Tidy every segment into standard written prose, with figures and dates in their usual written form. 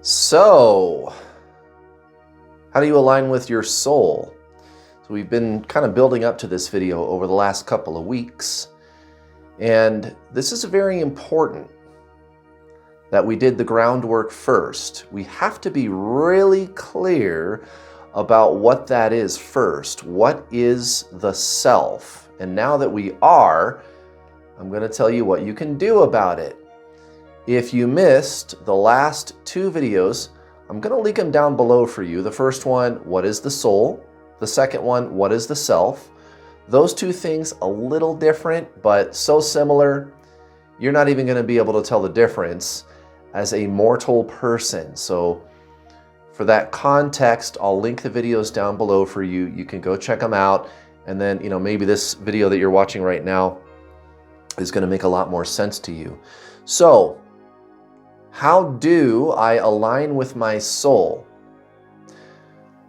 So, how do you align with your soul? So we've been kind of building up to this video over the last couple of weeks. And this is very important that we did the groundwork first. We have to be really clear about what that is first. What is the self? And now that we are, I'm going to tell you what you can do about it. If you missed the last two videos, I'm going to link them down below for you. The first one, what is the soul? The second one, what is the self? Those two things a little different, but so similar, you're not even going to be able to tell the difference as a mortal person. So for that context, I'll link the videos down below for you. You can go check them out. And then, maybe this video that you're watching right now is going to make a lot more sense to you. So, how do I align with my soul?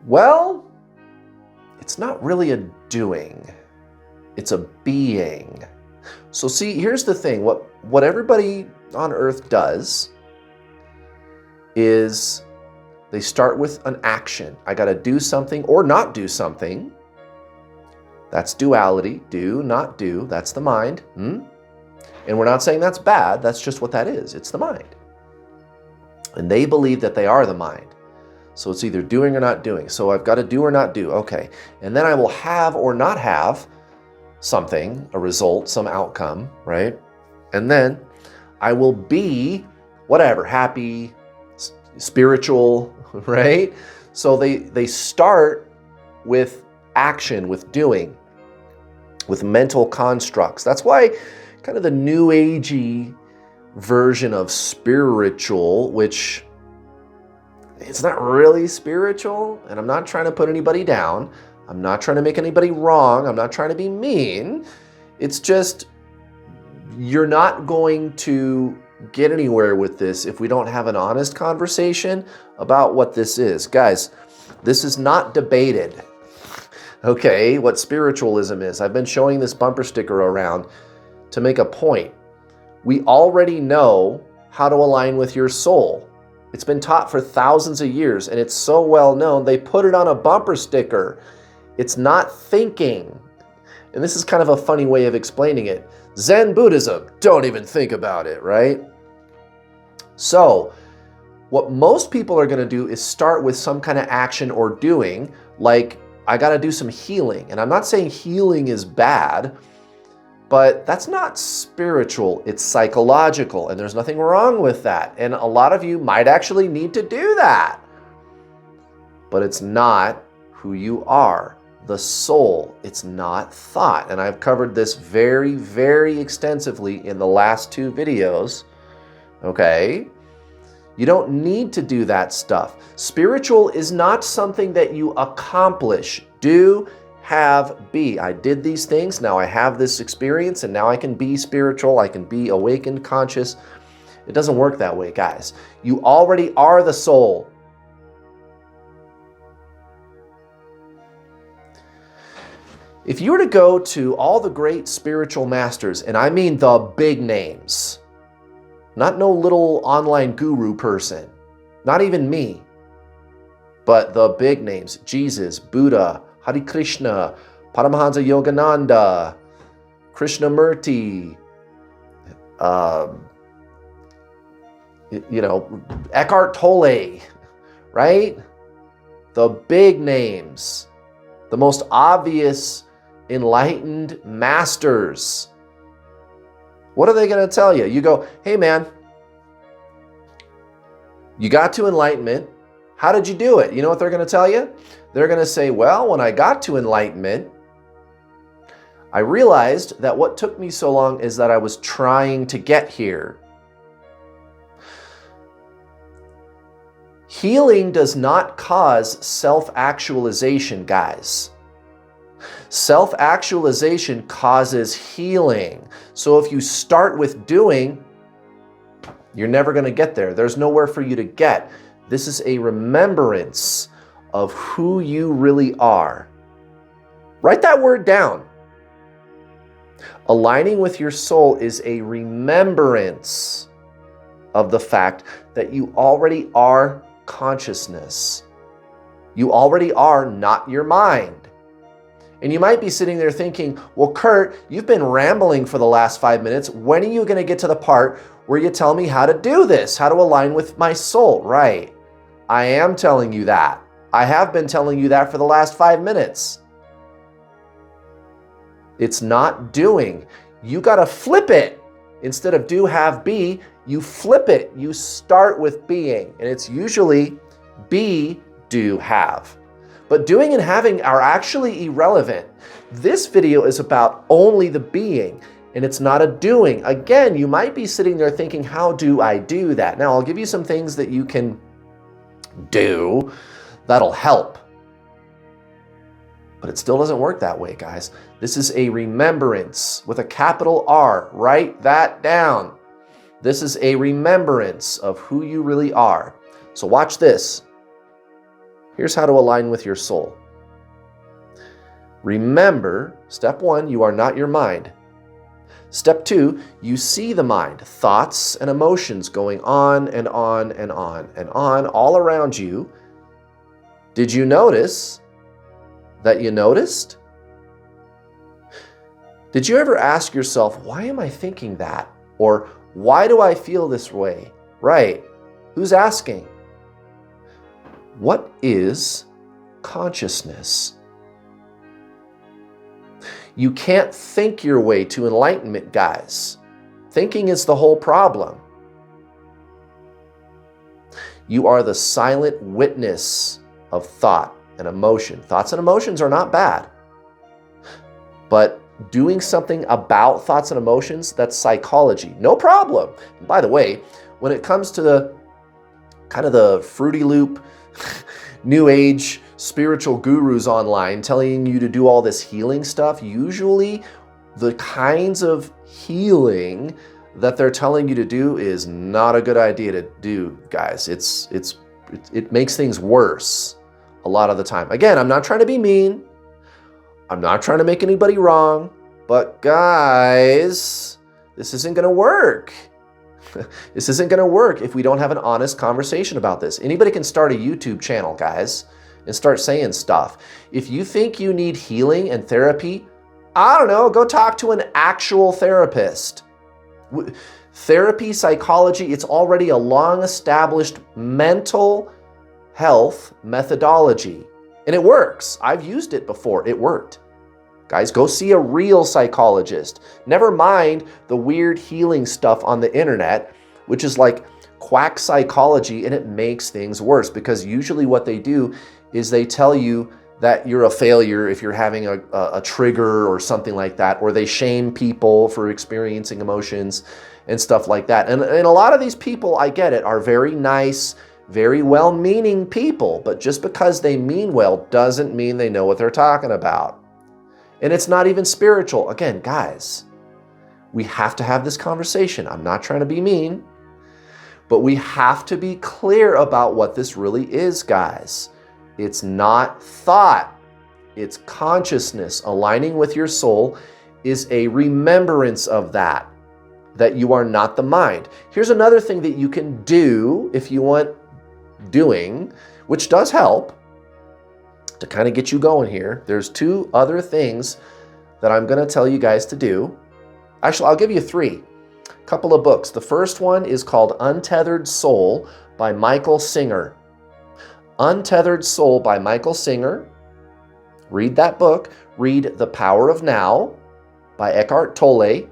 Well, it's not really a doing. It's a being. So see, here's the thing. What everybody on earth does is they start with an action. I got to do something or not do something. That's duality. Do, not do. That's the mind. And we're not saying that's bad. That's just what that is. It's the mind. And they believe that they are the mind. So it's either doing or not doing. So I've got to do or not do. Okay. And then I will have or not have something, a result, some outcome, right? And then I will be whatever, happy, spiritual, right? So they start with action, with doing, with mental constructs. That's why kind of the new agey version of spiritual, which it's not really spiritual, and I'm not trying to put anybody down. I'm not trying to make anybody wrong. I'm not trying to be mean. It's just you're not going to get anywhere with this if we don't have an honest conversation about what this is. Guys, this is not debated. Okay, what spiritualism is. I've been showing this bumper sticker around to make a point. We already know how to align with your soul. It's been taught for thousands of years, and it's so well known, they put it on a bumper sticker. It's not thinking. And this is kind of a funny way of explaining it. Zen Buddhism, don't even think about it, right? So, what most people are going to do is start with some kind of action or doing, like, I got to do some healing. And I'm not saying healing is bad, but that's not spiritual, it's psychological, and there's nothing wrong with that. And a lot of you might actually need to do that. But it's not who you are, the soul. It's not thought. And I've covered this very, very extensively in the last two videos, okay? You don't need to do that stuff. Spiritual is not something that you accomplish, do, have, be. I did these things, now I have this experience, and now I can be spiritual, I can be awakened, conscious. It doesn't work that way, guys. You already are the soul. If you were to go to all the great spiritual masters, and I mean the big names, not no little online guru person, not even me, but the big names, Jesus, Buddha, Hare Krishna, Paramahansa Yogananda, Krishnamurti, Eckhart Tolle, right? The big names, the most obvious enlightened masters. What are they going to tell you? You go, hey man, you got to enlightenment. How did you do it? You know what they're going to tell you? They're going to say, well, when I got to enlightenment, I realized that what took me so long is that I was trying to get here. Healing does not cause self-actualization, guys. Self-actualization causes healing. So if you start with doing, you're never going to get there. There's nowhere for you to get. This is a remembrance of who you really are. Write that word down. Aligning with your soul is a remembrance of the fact that you already are consciousness. You already are not your mind. And you might be sitting there thinking, well, Kurt, you've been rambling for the last 5 minutes. When are you going to get to the part where you tell me how to do this, how to align with my soul? Right. I am telling you that. I have been telling you that for the last 5 minutes. It's not doing. You got to flip it. Instead of do, have, be, you flip it. You start with being. And it's usually be, do, have. But doing and having are actually irrelevant. This video is about only the being, and it's not a doing. Again, you might be sitting there thinking, how do I do that? Now, I'll give you some things that you can do that'll help. But it still doesn't work that way, guys. This is a remembrance with a capital R. Write that down. This is a remembrance of who you really are. So watch this. Here's how to align with your soul. Remember, step 1, you are not your mind. Step 2, you see the mind, thoughts and emotions going on and on and on and on all around you. Did you notice that you noticed? Did you ever ask yourself, why am I thinking that? Or why do I feel this way? Right. Who's asking? What is consciousness? You can't think your way to enlightenment, guys. Thinking is the whole problem. You are the silent witness of thought and emotion. Thoughts and emotions are not bad. But doing something about thoughts and emotions, that's psychology. No problem. And by the way, when it comes to the kind of the Fruity Loop, New Age spiritual gurus online telling you to do all this healing stuff, usually the kinds of healing that they're telling you to do is not a good idea to do, guys. It makes things worse a lot of the time. Again, I'm not trying to be mean. I'm not trying to make anybody wrong, but guys, this isn't going to work. This isn't going to work if we don't have an honest conversation about this. Anybody can start a YouTube channel, guys, and start saying stuff. If you think you need healing and therapy, I don't know, go talk to an actual therapist. Therapy, psychology, it's already a long-established mental health methodology, and it works. I've used it before. It worked. Guys, go see a real psychologist. Never mind the weird healing stuff on the internet, which is like quack psychology, and it makes things worse because usually what they do is they tell you that you're a failure if you're having a trigger or something like that, or they shame people for experiencing emotions and stuff like that. And a lot of these people, I get it, are very nice, very well-meaning people, but just because they mean well doesn't mean they know what they're talking about. And it's not even spiritual. Again, guys, we have to have this conversation. I'm not trying to be mean, but we have to be clear about what this really is, guys. It's not thought. It's consciousness. Aligning with your soul is a remembrance of that you are not the mind. Here's another thing that you can do if you want doing, which does help to kind of get you going here. There's 2 other things that I'm going to tell you guys to do. Actually, I'll give you 3. A couple of books. The first one is called Untethered Soul by Michael Singer. Untethered Soul by Michael Singer. Read that book. Read The Power of Now by Eckhart Tolle.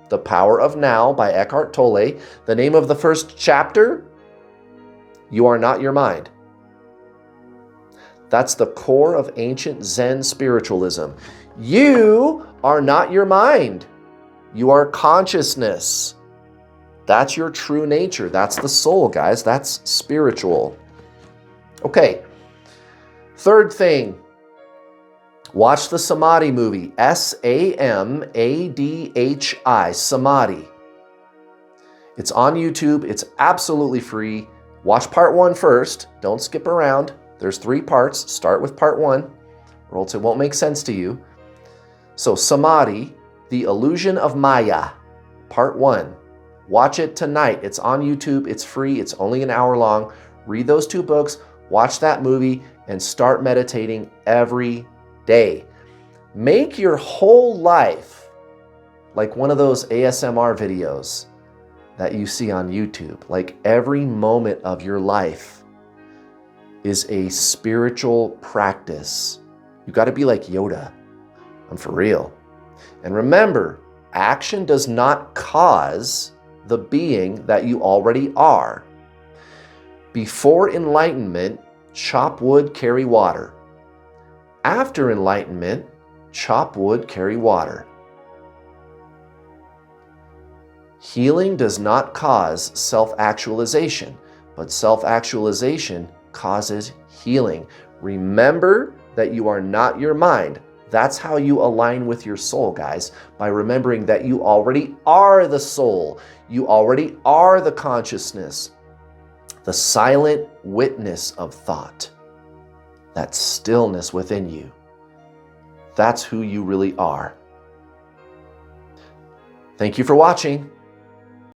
The Power of Now by Eckhart Tolle. The name of the first chapter, You Are Not Your Mind. That's the core of ancient Zen spiritualism. You are not your mind. You are consciousness. That's your true nature. That's the soul, guys. That's spiritual. Okay. Third thing. Watch the Samadhi movie. S-A-M-A-D-H-I. Samadhi. It's on YouTube. It's absolutely free. Watch part 1 first. Don't skip around. There's 3 parts. Start with part 1, or else it won't make sense to you. So Samadhi, The Illusion of Maya, part 1. Watch it tonight. It's on YouTube. It's free. It's only an hour long. Read those 2 books, watch that movie, and start meditating every day. Make your whole life like one of those ASMR videos that you see on YouTube. Like every moment of your life is a spiritual practice. You got to be like Yoda. I'm for real. And remember, action does not cause the being that you already are. Before enlightenment, chop wood, carry water. After enlightenment, chop wood, carry water. Healing does not cause self-actualization, but self-actualization causes healing. Remember that you are not your mind. That's how you align with your soul, guys, by remembering that you already are the soul. You already are the consciousness, the silent witness of thought, that stillness within you. That's who you really are. Thank you for watching.